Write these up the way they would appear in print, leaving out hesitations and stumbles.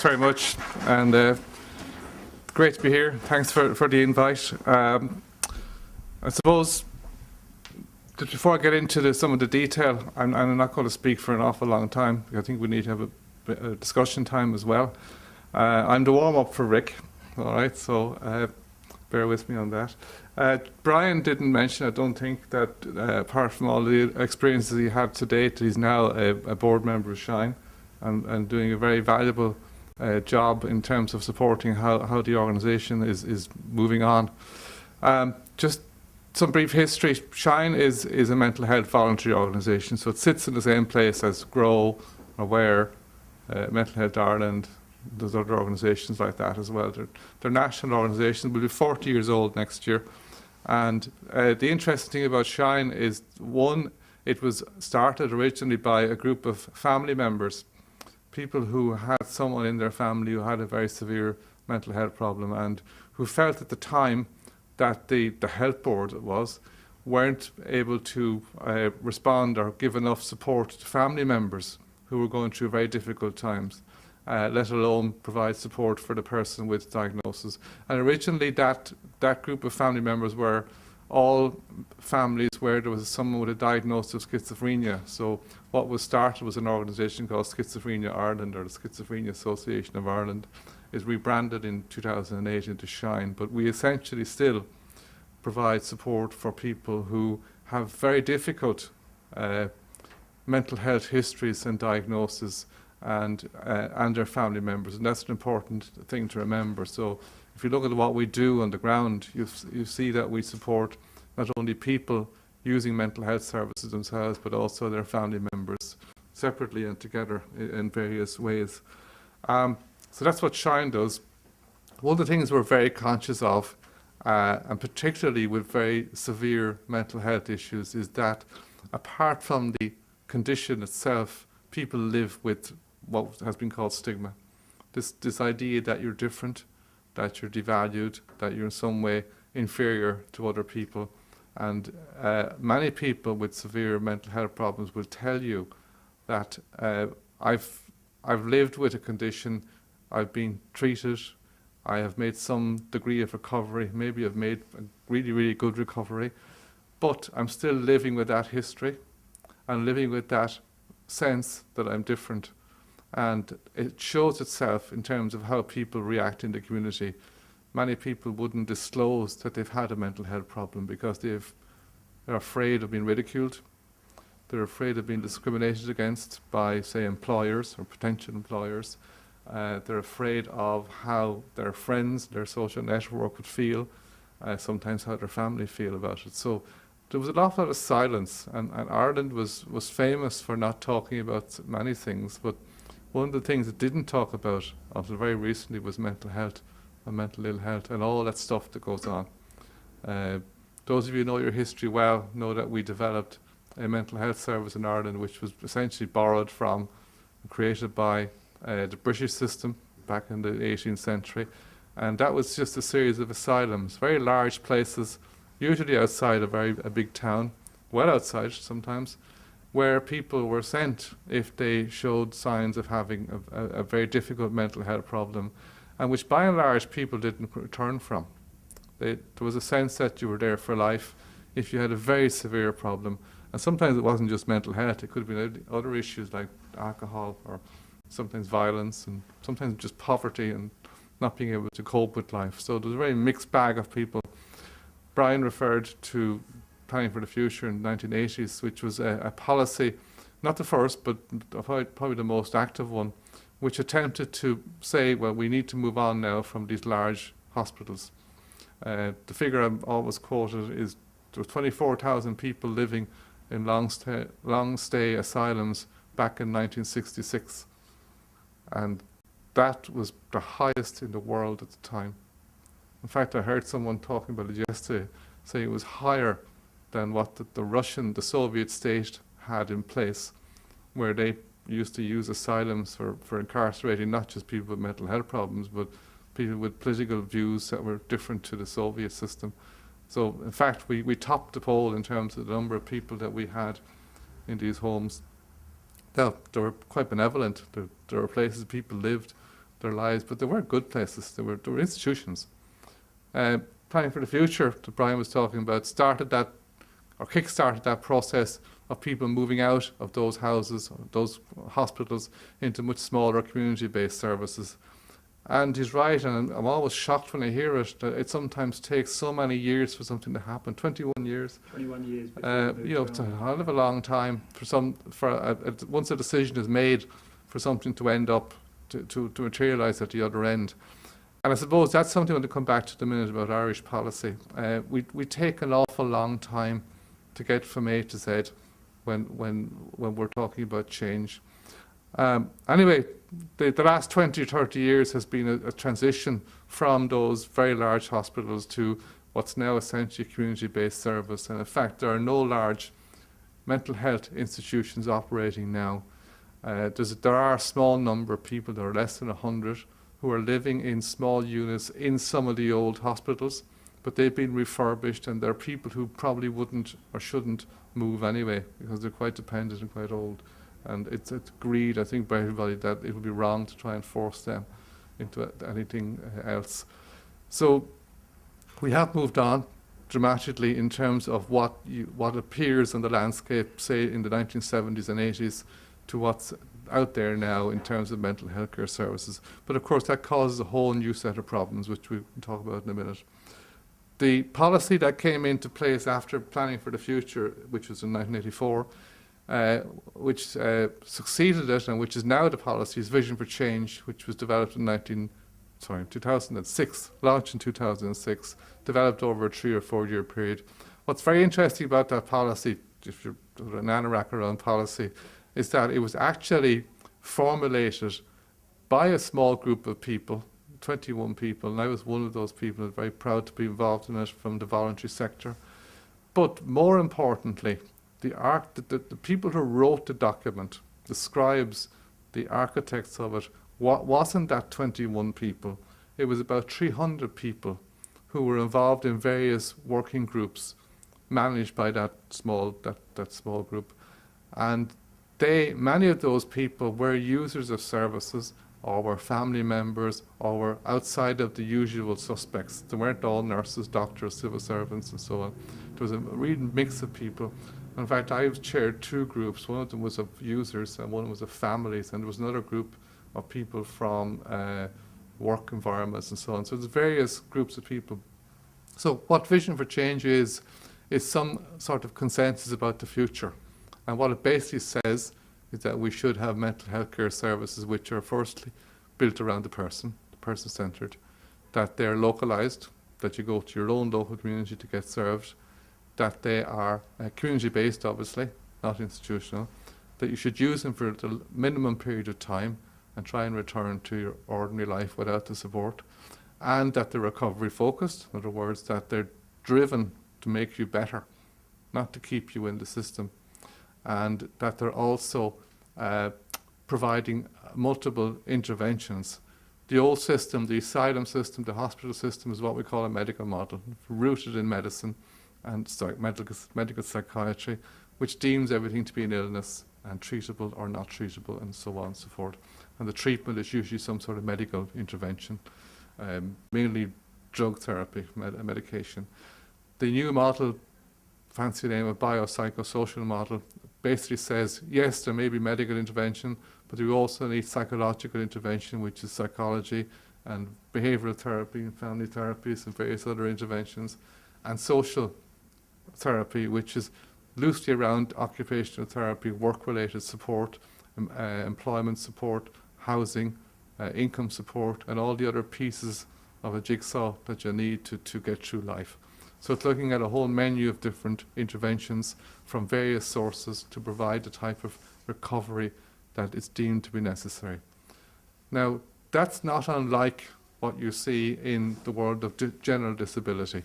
Thanks very much, and great to be here. Thanks for the invite. I suppose that before I get into some of the detail, I'm not going to speak for an awful long time. I think we need to have a discussion time as well. I'm the warm-up for Rick, all right, so bear with me on that. Brian didn't mention, I don't think, that apart from all the experiences he had to date, he's now a board member of Shine and doing a very valuable job in terms of supporting how the organisation is moving on. Just some brief history. Shine is a mental health voluntary organisation, so it sits in the same place as GROW, Aware, Mental Health Ireland. There's other organisations like that as well. They're national organisations. We'll be 40 years old next year. And the interesting thing about Shine is, one, it was started originally by a group of family members, people who had someone in their family who had a very severe mental health problem and who felt at the time that the health board weren't able to respond or give enough support to family members who were going through very difficult times, let alone provide support for the person with diagnosis. And originally that group of family members were all families where there was someone with a diagnosis of schizophrenia. So what was started was an organisation called Schizophrenia Ireland, or the Schizophrenia Association of Ireland. Is rebranded in 2008 into Shine, but we essentially still provide support for people who have very difficult mental health histories and diagnoses, and their family members, and that's an important thing to remember. So if you look at what we do on the ground, you see that we support not only people using mental health services themselves, but also their family members separately and together in various ways. So that's what Shine does. One of the things we're very conscious of, and particularly with very severe mental health issues, is that apart from the condition itself, people live with what has been called stigma. This idea that you're different, that you're devalued, that you're in some way inferior to other people. And many people with severe mental health problems will tell you that I've lived with a condition, I've been treated, I have made some degree of recovery, maybe I've made a really, really good recovery, but I'm still living with that history and living with that sense that I'm different. And it shows itself in terms of how people react in the community. Many people wouldn't disclose that they've had a mental health problem because they're afraid of being ridiculed. They're afraid of being discriminated against by, say, employers or potential employers. They're afraid of how their friends, their social network would feel, sometimes how their family feel about it. So there was an awful lot of silence, and Ireland was famous for not talking about many things, but one of the things it didn't talk about until very recently was mental health and mental ill health and all that stuff that goes on. Those of you who know your history well know that we developed a mental health service in Ireland which was essentially borrowed from and created by the British system back in the 18th century. And that was just a series of asylums, very large places, usually outside a big town, well outside sometimes, where people were sent if they showed signs of having a very difficult mental health problem, and which by and large people didn't return from. There was a sense that you were there for life if you had a very severe problem. And sometimes it wasn't just mental health, it could have been other issues like alcohol or sometimes violence and sometimes just poverty and not being able to cope with life. So there was a very mixed bag of people. Brian referred to Planning for the Future in the 1980s, which was a policy, not the first, but probably the most active one, which attempted to say, well, we need to move on now from these large hospitals. The figure I'm always quoted is there were 24,000 people living in long stay asylums back in 1966. And that was the highest in the world at the time. In fact, I heard someone talking about it yesterday, saying it was higher than what the Soviet state had in place, where they used to use asylums for incarcerating not just people with mental health problems, but people with political views that were different to the Soviet system. So, in fact, we topped the poll in terms of the number of people that we had in these homes. They were quite benevolent. There were places people lived their lives, but they were good places. They were institutions. Planning for the Future that Brian was talking about kick-started that process of people moving out of those houses, those hospitals, into much smaller community-based services. And he's right, and I'm always shocked when I hear it, that it sometimes takes so many years for something to happen. 21 years. 21 years. It's a hell of a long time once a decision is made for something to end up, to materialise at the other end. And I suppose that's something I want to come back to in a minute about Irish policy. We take an awful long time to get from A to Z when we're talking about change. Anyway, the last 20 or 30 years has been a transition from those very large hospitals to what's now essentially a community-based service. And in fact, there are no large mental health institutions operating now. There are a small number of people, there are less than 100, who are living in small units in some of the old hospitals, but they've been refurbished, and they're people who probably wouldn't or shouldn't move anyway, because they're quite dependent and quite old. And it's agreed, I think, by everybody that it would be wrong to try and force them into anything else. So we have moved on dramatically in terms of what appears on the landscape, say in the 1970s and 80s, to what's out there now in terms of mental health care services. But of course that causes a whole new set of problems, which we can talk about in a minute. The policy that came into place after Planning for the Future, which was in 1984, which succeeded it, and which is now the policy, is Vision for Change, which was developed in 2006, launched in 2006, developed over a 3 or 4 year period. What's very interesting about that policy, if you're an anorak around policy, is that it was actually formulated by a small group of people, 21 people, and I was one of those people. I'm very proud to be involved in it from the voluntary sector. But more importantly, the people who wrote the document, the scribes, the architects of it, wasn't that 21 people. It was about 300 people who were involved in various working groups managed by that small group. And many of those people were users of services, or were family members, or were outside of the usual suspects. They weren't all nurses, doctors, civil servants, and so on. There was a real mix of people. In fact, I've chaired 2 groups. One of them was of users, and one was of families, and there was another group of people from work environments and so on. So there's various groups of people. So what Vision for Change is some sort of consensus about the future. And what it basically says is that we should have mental health care services which are firstly built around the person-centred, that they're localised, that you go to your own local community to get served, that they are community-based, obviously, not institutional, that you should use them for the minimum period of time and try and return to your ordinary life without the support, and that they're recovery-focused, in other words, that they're driven to make you better, not to keep you in the system, and that they're also providing multiple interventions. The old system, the asylum system, the hospital system, is what we call a medical model, rooted in medicine and medical psychiatry, which deems everything to be an illness and treatable or not treatable, and so on and so forth. And the treatment is usually some sort of medical intervention, mainly drug therapy, medication. The new model, fancy name, a biopsychosocial model, basically says, yes, there may be medical intervention, but we also need psychological intervention, which is psychology and behavioural therapy and family therapies and various other interventions, and social therapy, which is loosely around occupational therapy, work-related support, employment support, housing, income support, and all the other pieces of a jigsaw that you need to get through life. So it's looking at a whole menu of different interventions from various sources to provide the type of recovery that is deemed to be necessary. Now, that's not unlike what you see in the world of general disability,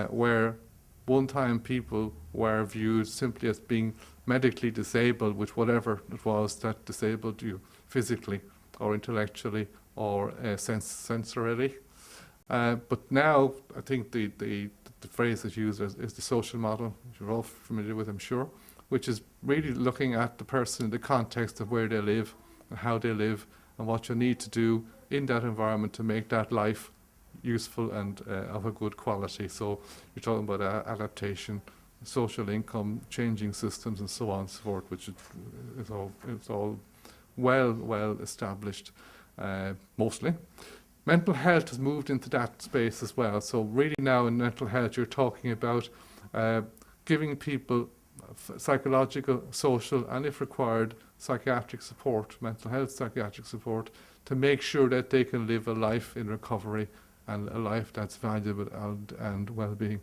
where one time people were viewed simply as being medically disabled with whatever it was that disabled you physically or intellectually or sensorily. But now, I think the phrase that's used is the social model, which you're all familiar with, I'm sure, which is really looking at the person in the context of where they live and how they live and what you need to do in that environment to make that life useful and of a good quality. So you're talking about adaptation, social income, changing systems, and so on and so forth, which is all well established, mostly. Mental health has moved into that space as well. So really now in mental health, you're talking about giving people psychological, social, and if required, psychiatric support, mental health psychiatric support, to make sure that they can live a life in recovery and a life that's valuable and well-being.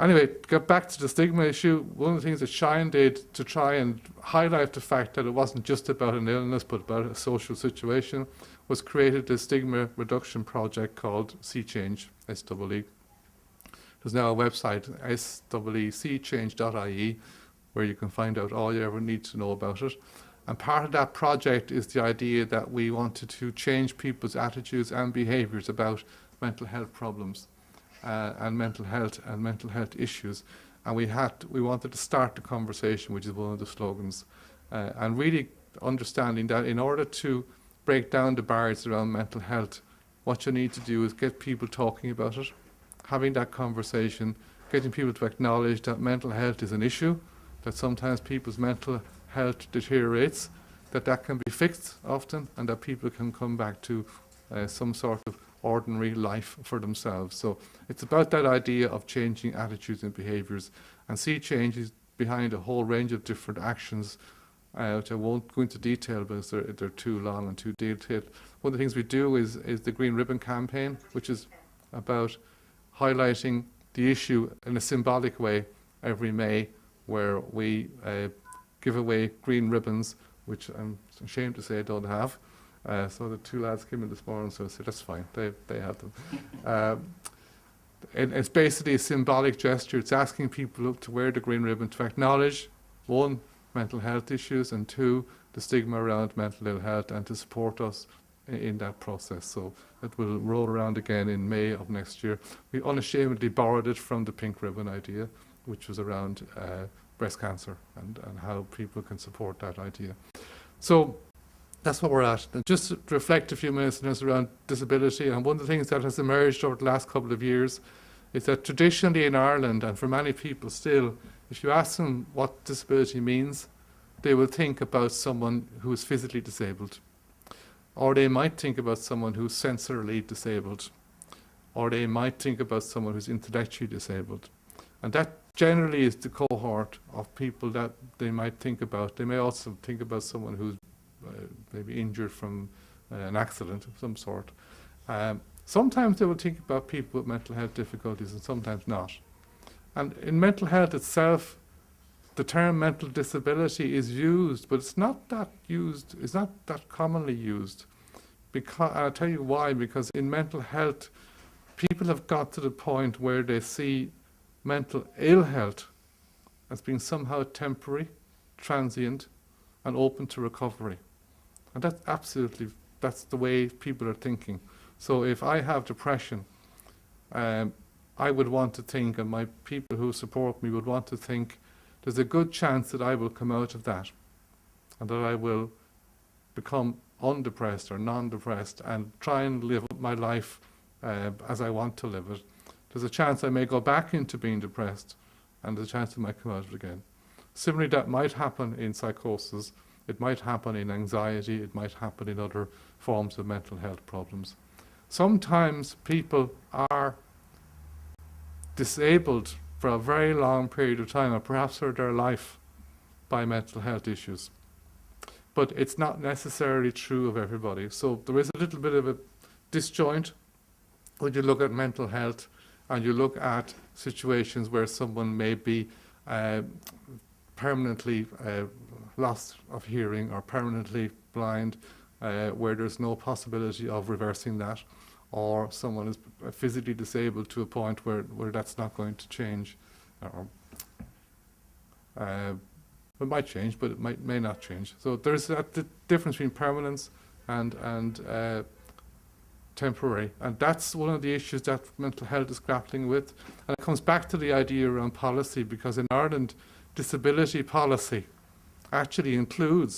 Anyway, to get back to the stigma issue, one of the things that Shine did to try and highlight the fact that it wasn't just about an illness but about a social situation was created a stigma reduction project called SeeChange, SEE. There's now a website, seechange.ie, where you can find out all you ever need to know about it. And part of that project is the idea that we wanted to change people's attitudes and behaviours about mental health problems. And mental health issues, and we wanted to start the conversation, which is one of the slogans, and really understanding that in order to break down the barriers around mental health, what you need to do is get people talking about it, having that conversation, getting people to acknowledge that mental health is an issue, that sometimes people's mental health deteriorates, that can be fixed often, and that people can come back to some sort of ordinary life for themselves. So it's about that idea of changing attitudes and behaviours, and SeeChange is behind a whole range of different actions, which I won't go into detail because they're too long and too detailed. One of the things we do is the Green Ribbon campaign, which is about highlighting the issue in a symbolic way every May, where we give away green ribbons, which I'm ashamed to say I don't have. So the two lads came in this morning, so I said, that's fine, they have them. It's basically a symbolic gesture. It's asking people to wear the green ribbon to acknowledge, one, mental health issues, and two, the stigma around mental ill health, and to support us in that process. So it will roll around again in May of next year. We unashamedly borrowed it from the pink ribbon idea, which was around breast cancer and how people can support that idea. So that's what we're at. And just to reflect a few minutes around disability, and one of the things that has emerged over the last couple of years is that traditionally in Ireland, and for many people still, if you ask them what disability means, they will think about someone who is physically disabled. Or they might think about someone who's sensorily disabled. Or they might think about someone who's intellectually disabled. And that generally is the cohort of people that they might think about. They may also think about someone who's maybe injured from an accident of some sort. Sometimes they will think about people with mental health difficulties and sometimes not. And in mental health itself, the term mental disability is used, but it's not that commonly used. Because I'll tell you why, because in mental health, people have got to the point where they see mental ill health as being somehow temporary, transient, and open to recovery. And that's the way people are thinking. So if I have depression, I would want to think, and my people who support me would want to think, there's a good chance that I will come out of that, and that I will become undepressed or non-depressed and try and live my life as I want to live it. There's a chance I may go back into being depressed, and there's a chance I might come out of it again. Similarly, that might happen in psychosis. It might happen in anxiety, it might happen in other forms of mental health problems. Sometimes people are disabled for a very long period of time, or perhaps for their life, by mental health issues. But it's not necessarily true of everybody. So there is a little bit of a disjoint when you look at mental health and you look at situations where someone may be permanently loss of hearing or permanently blind, where there's no possibility of reversing that, or someone is physically disabled to a point where that's not going to change. It might change, but it may not change. So there's that difference between permanence and temporary, and that's one of the issues that mental health is grappling with. And it comes back to the idea around policy, because in Ireland, disability policy actually includes